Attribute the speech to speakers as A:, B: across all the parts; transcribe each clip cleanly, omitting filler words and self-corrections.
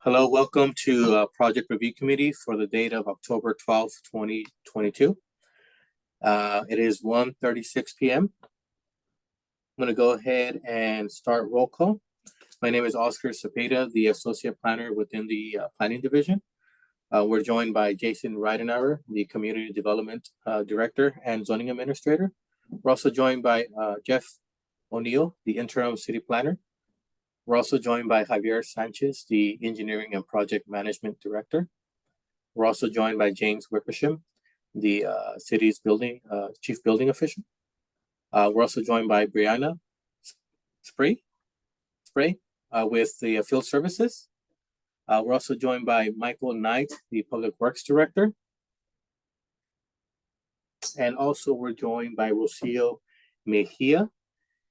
A: Hello, welcome to Project Review Committee for the date of October 12th, 2022. It is 1:36 p.m. I'm going to go ahead and start roll call. My name is Oscar Cepeda, the Associate Planner within the Planning Division. We're joined by Jason Reidenauer, the Community Development Director and Zoning Administrator. We're also joined by Jeff O'Neill, the Interim City Planner. We're also joined by Javier Sanchez, the Engineering and Project Management Director. We're also joined by James Wickersham, the city's chief building official. We're also joined by Brianna Spray with the field services. We're also joined by Michael Knight, the Public Works Director. And also we're joined by Rocio Mejia,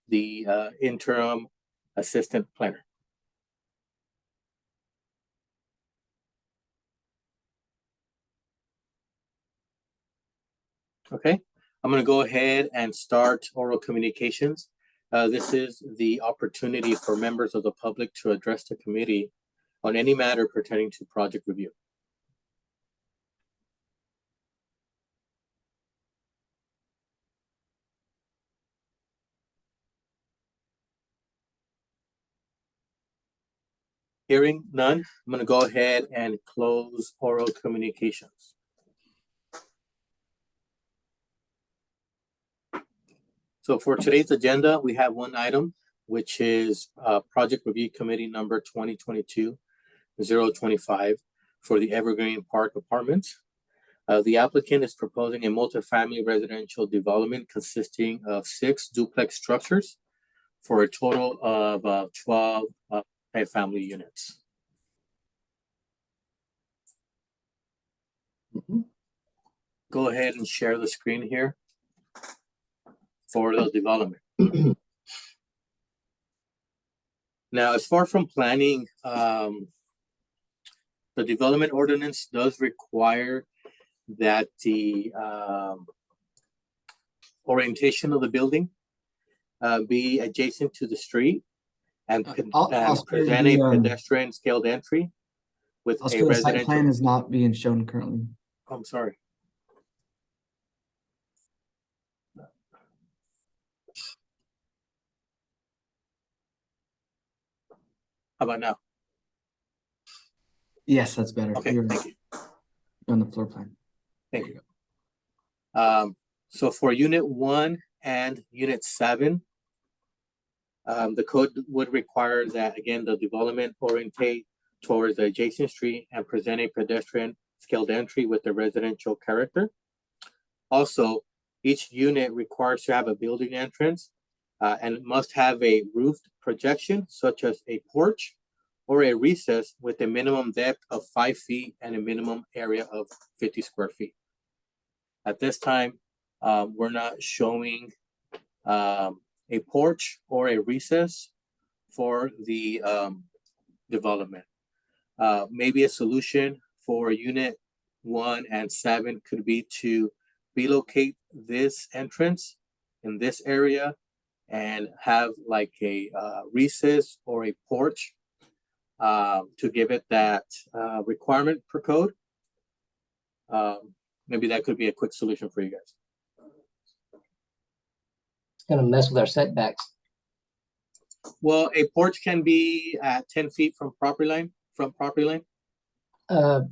A: the Interim Assistant Planner. Okay, I'm going to go ahead and start oral communications. This is the opportunity for members of the public to address the committee on any matter pertaining to project review. Hearing none, I'm going to go ahead and close oral communications. So for today's agenda, we have one item, which is Project Review Committee number 2022-025 for the Evergreen Park Apartments. The applicant is proposing a multifamily residential development consisting of 6 duplex structures for a total of 12 family units. Go ahead and share the screen here for the development. Now, as far from planning, the development ordinance does require that the orientation of the building be adjacent to the street and present a pedestrian scaled entry with a residential. The site
B: plan is not being shown currently.
A: I'm sorry. How about now?
B: Yes, that's better.
A: Okay, thank you.
B: On the floor plan.
A: Thank you. So for Unit 1 and Unit 7, the code would require that, again, the development orientate towards the adjacent street and present a pedestrian scaled entry with a residential character. Also, each unit requires to have a building entrance and must have a roofed projection, such as a porch or a recess with a minimum depth of 5 feet and a minimum area of 50 square feet. At this time, we're not showing a porch or a recess for the development. Maybe a solution for Unit 1 and 7 could be to relocate this entrance in this area and have like a recess or a porch to give it that requirement per code. Maybe that could be a quick solution for you guys.
C: It's going to mess with our setbacks.
A: Well, a porch can be at 10 feet from property line.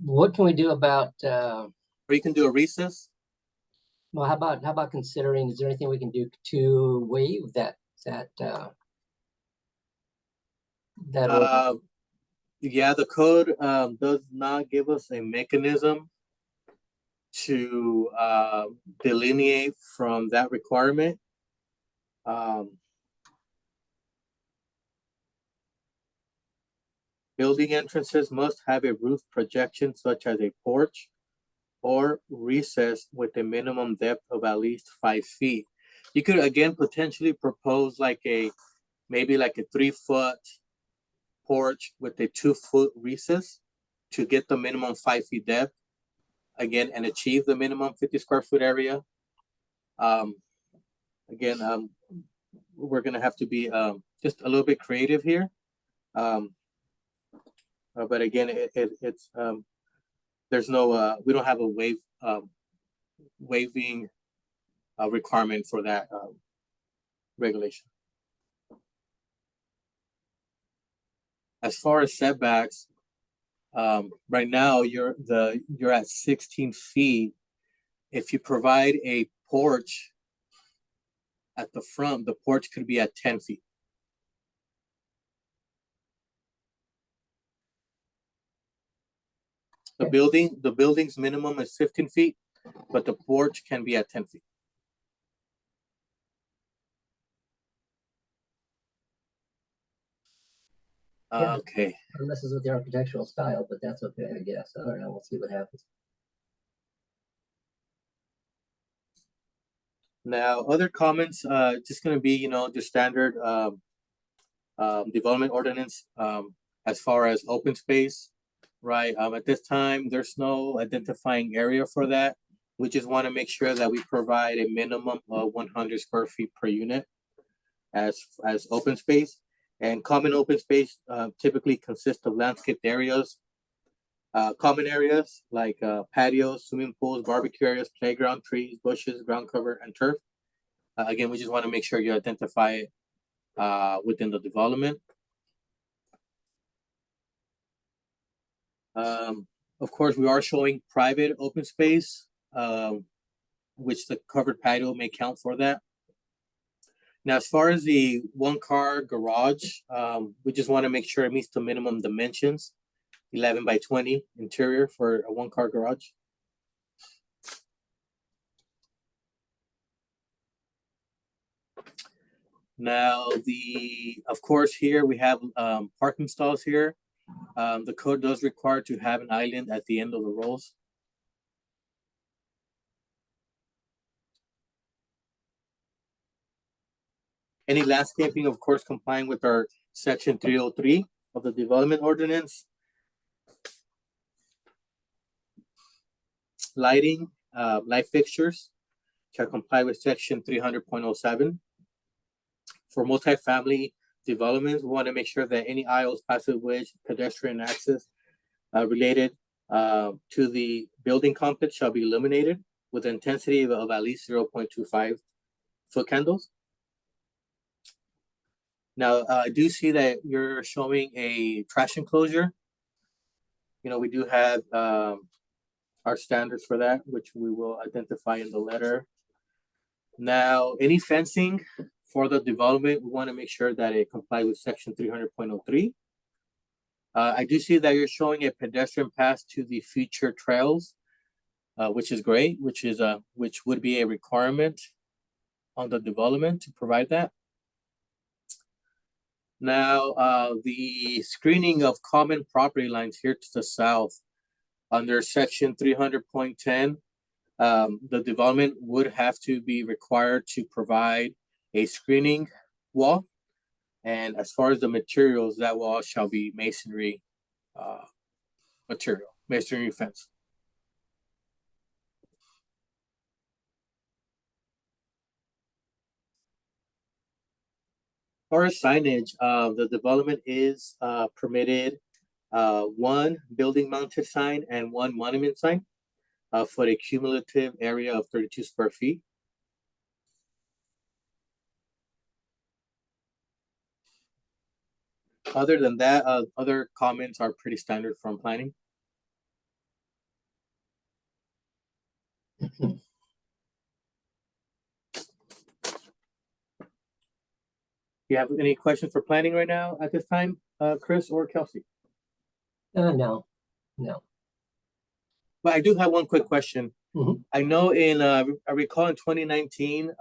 C: What can we do about?
A: Or you can do a recess.
C: Well, how about considering? Is there anything we can do to waive that?
A: Yeah, the code does not give us a mechanism to delineate from that requirement. Building entrances must have a roof projection such as a porch or recess with a minimum depth of at least 5 feet. You could again potentially propose like maybe like a 3-foot porch with a 2-foot recess to get the minimum 5 feet depth again and achieve the minimum 50 square foot area. We're gonna have to be just a little bit creative here. but again, it's there's no we don't have a waiving requirement for that regulation. As far as setbacks, right now you're at 16 feet. If you provide a porch at the front, the porch could be at 10 feet. The building's minimum is 15 feet, but the porch can be at 10 feet.
C: Yeah.
A: Okay.
C: It messes with the architectural style, but that's okay, I guess. I don't know. We'll see what happens.
A: Now, other comments, just going to be, just standard development ordinance as far as open space, right? At this time, there's no identifying area for that. We just want to make sure that we provide a minimum of 100 square feet per unit as open space. And common open space typically consists of landscaped areas, common areas like patios, swimming pools, barbecue areas, playground, trees, bushes, ground cover, and turf. Again, we just want to make sure you identify it within the development. Of course, we are showing private open space, which the covered patio may count for that. Now, as far as the one-car garage, we just want to make sure it meets the minimum dimensions, 11 by 20 interior for a one-car garage. Now, of course, here we have parking stalls here. The code does require to have an island at the end of the rows. Any landscaping, of course, complying with our section 303 of the development ordinance. Lighting, light fixtures shall comply with section 300.07. For multifamily developments, we want to make sure that any aisles, passageways, pedestrian access related to the building complex shall be illuminated with an intensity of at least 0.25 foot candles. Now, I do see that you're showing a trash enclosure. We do have our standards for that, which we will identify in the letter. Now, any fencing for the development, we want to make sure that it complies with section 300.03. I do see that you're showing a pedestrian path to the future trails, which is great, which would be a requirement on the development to provide that. Now, the screening of common property lines here to the south under section 300.10, the development would have to be required to provide a screening wall. And as far as the materials, that wall shall be masonry material, masonry fence. As far as signage, the development is permitted one building mounted sign and one monument sign for a cumulative area of 32 square feet. Other than that, other comments are pretty standard from planning. You have any questions for planning right now at this time, Chris or Kelsey?
C: No.
A: But I do have one quick question.
C: Mhm.
A: I know I recall in 2019,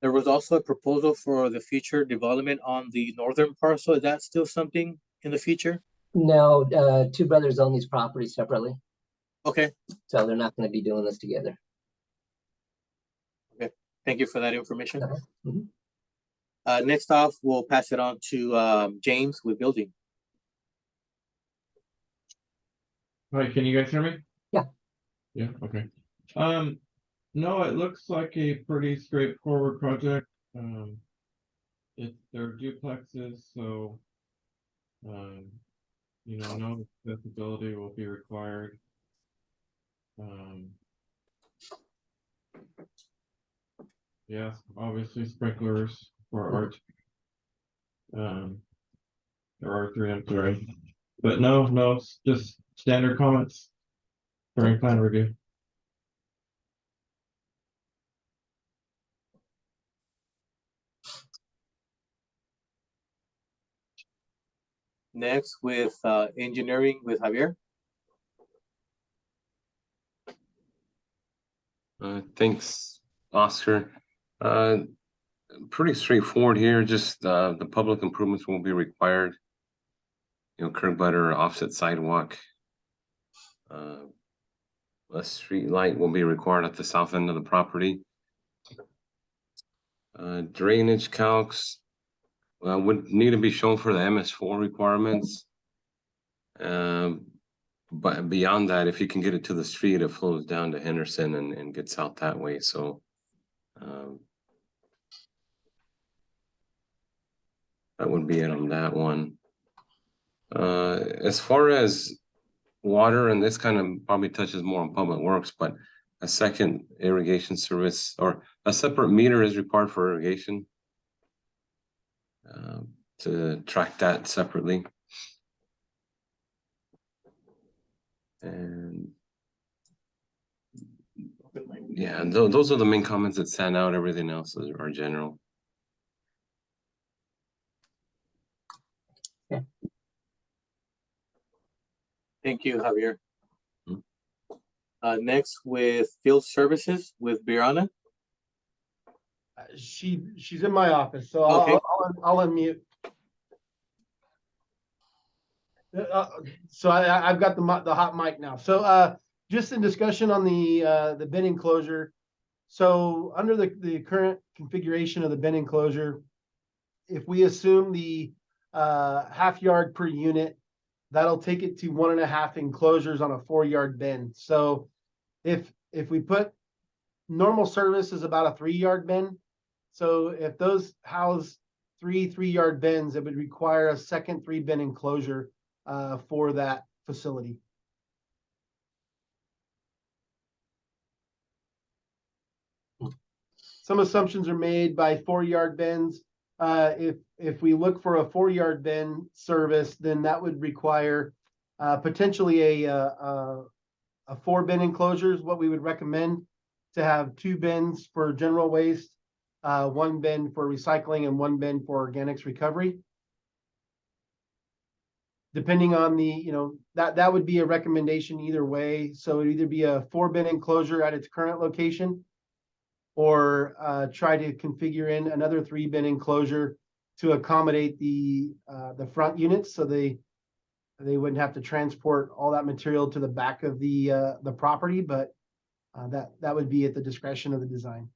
A: there was also a proposal for the future development on the northern parcel. Is that still something in the future?
C: No, two brothers own these properties separately,
A: Okay,
C: so they're not going to be doing this together.
A: thank you for that information.
C: Mhm.
A: Next off, we'll pass it on to James with building.
D: Hi, can you guys hear me?
C: Yeah.
D: Yeah, okay. No, it looks like a pretty straightforward project. They're duplexes, so no accessibility will be required. Yes, obviously sprinklers for art. There are three, I'm sorry. But no, it's just standard comments during plan review.
A: Next with engineering with Javier.
E: Thanks, Oscar. Pretty straightforward here. Just the public improvements won't be required. Curb gutter, offset sidewalk. A street light will be required at the south end of the property. Drainage calcs would need to be shown for the MS4 requirements. But beyond that, if you can get it to the street, it flows down to Henderson and gets out that way. So that would be it on that one. As far as water, and this kind of probably touches more on public works, but a second irrigation service or a separate meter is required for irrigation to track that separately. And yeah, those are the main comments that stand out. Everything else are general.
A: Thank you, Javier. Next with field services with Brianna.
F: She's in my office, so
A: Okay.
F: I'll unmute. So I've got the hot mic now. So just in discussion on the bin enclosure. So under the current configuration of the bin enclosure, if we assume the half yard per unit, that'll take it to 1.5 enclosures on a 4-yard bin. So if we put normal service is about a 3-yard bin. So if those house 3-yard bins, it would require a second 3-bin enclosure for that facility. Some assumptions are made by 4-yard bins. If we look for a 4-yard bin service, then that would require potentially a 4-bin enclosures. What we would recommend to have 2 bins for general waste, 1 bin for recycling, and 1 bin for organics recovery. Depending on that would be a recommendation either way. So it'd either be a 4-bin enclosure at its current location, or try to configure in another 3-bin enclosure to accommodate the front units, so they wouldn't have to transport all that material to the back of the property. But that would be at the discretion of the design.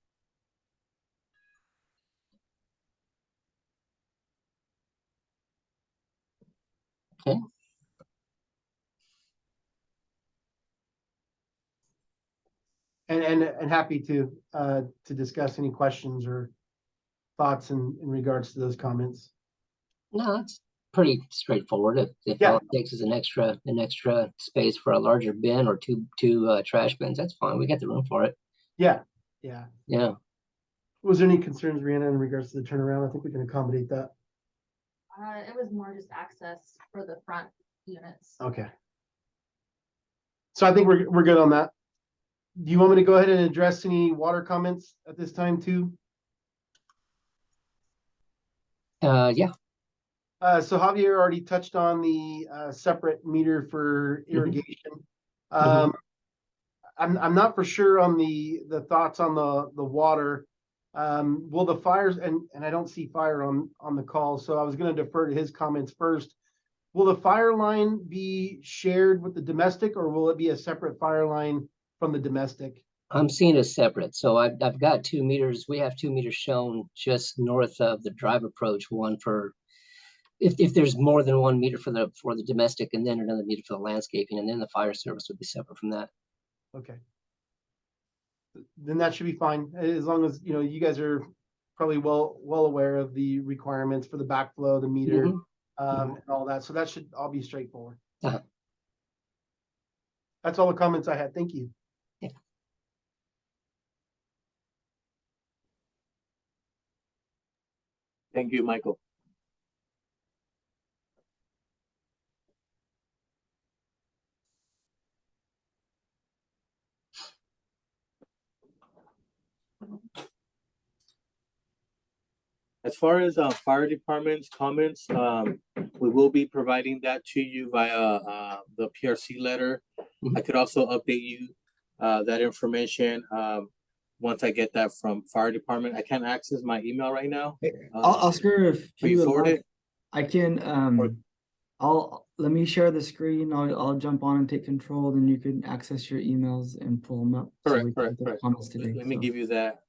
C: Okay.
F: And happy to discuss any questions or thoughts in regards to those comments.
C: No, it's pretty straightforward. If all it takes is an extra space for a larger bin or two trash bins, that's fine. We got the room for it.
F: Yeah. Was there any concerns, Rihanna, in regards to the turnaround? I think we can accommodate that.
G: It was more just access for the front units.
F: Okay. So I think we're good on that. Do you want me to go ahead and address any water comments at this time too?
C: Yeah.
F: So Javier already touched on the separate meter for irrigation. I'm not for sure on the thoughts on the water. Will the fires, and I don't see fire on the call, so I was going to defer to his comments first. Will the fire line be shared with the domestic, or will it be a separate fire line from the domestic?
C: I'm seeing it separate. So I've got 2 meters. We have 2 meters shown just north of the drive approach, one for if there's more than 1 meter for the domestic, and then another meter for the landscaping, and then the fire service would be separate from that.
F: Okay. Then that should be fine, as long as you guys are probably well aware of the requirements for the backflow, the meter. and all that. So that should all be straightforward.
C: Uh-huh.
F: That's all the comments I had. Thank you.
A: Thank you, Michael. As far as fire department's comments, we will be providing that to you via the PRC letter. I could also update you that information once I get that from fire department. I can't access my email right now.
B: Oscar, if
A: Will
B: you
A: you
B: would
A: forward
B: like,
A: it?
B: I can, let me share the screen. I'll jump on and take control, then you can access your emails and pull them up. so we can get the comments today.
A: Let me
B: So,
A: give you that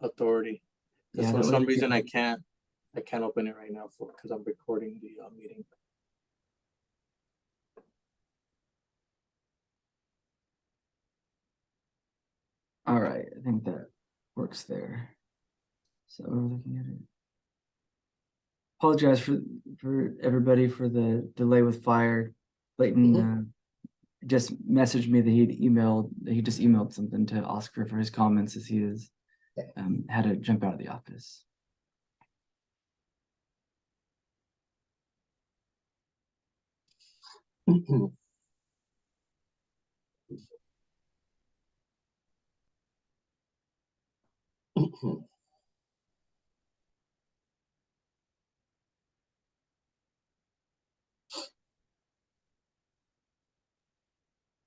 A: authority. Because
B: yeah,
A: for
B: that way
A: some
B: we
A: reason
B: can-
A: I can't open it right now because I'm recording the meeting.
B: All right, I think that works there. So we're looking at it. Apologize for everybody for the delay with fire. Clayton just messaged me that he just emailed something to Oscar for his comments as he is had to jump out of the office.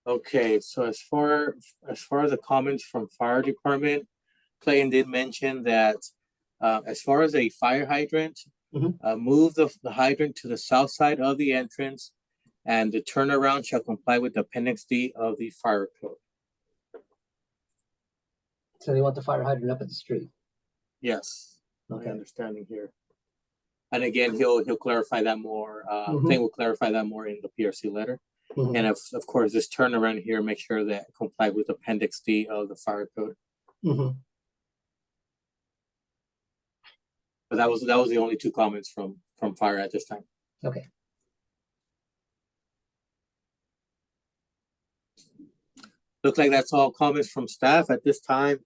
A: Okay, so as far as the comments from fire department, Clayton did mention that as far as a fire hydrant, move the hydrant to the south side of the entrance, and the turnaround shall comply with Appendix D of the fire code.
C: So they want the fire hydrant up at the street.
A: Yes, my
C: Okay.
A: understanding here. And again, he'll clarify that more. Clayton will clarify that more in the PRC letter.
C: Mhm.
A: And of course, this turnaround here, make sure that comply with Appendix D of the fire code.
C: Mhm.
A: But that was the only two comments from fire at this time.
C: Okay.
A: Looks like that's all comments from staff at this time.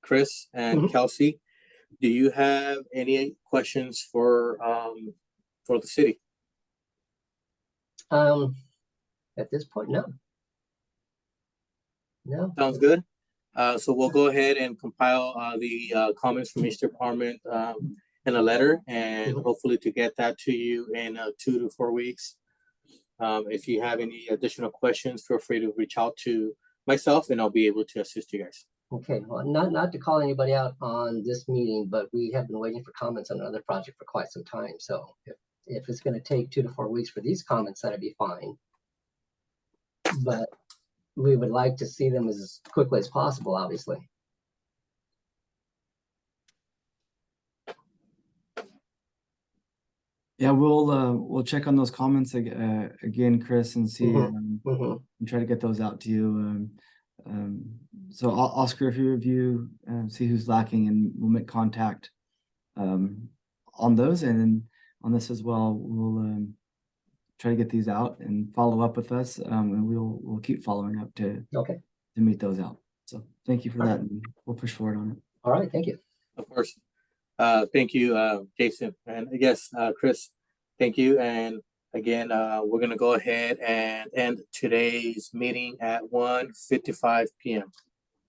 A: Chris and Kelsey, do you have any questions for the city?
C: At this point, no. No.
A: Sounds good. So we'll go ahead and compile the comments from each department in a letter, and hopefully to get that to you in 2 to 4 weeks. If you have any additional questions, feel free to reach out to myself, and I'll be able to assist you guys.
C: Okay, well, not to call anybody out on this meeting, but we have been waiting for comments on another project for quite some time. So if it's going to take 2 to 4 weeks for these comments, that'd be fine. But we would like to see them as quickly as possible, obviously.
B: Yeah, we'll check on those comments again, Chris, and see and try to get those out to you. So Oscar, if you review, see who's lacking, and we'll make contact on those, and then on this as well, we'll try to get these out and follow up with us, and we'll keep following up to meet those out. So thank you for that, and we'll push forward on it.
C: All right, thank you.
A: Of course. Thank you, Jason, and yes, Chris, thank you. And again, we're gonna go ahead and end today's meeting at 1:55 p.m.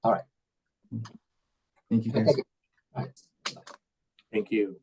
C: All right.
B: Thank you, guys.
C: Thank you. All right.
A: Thank you.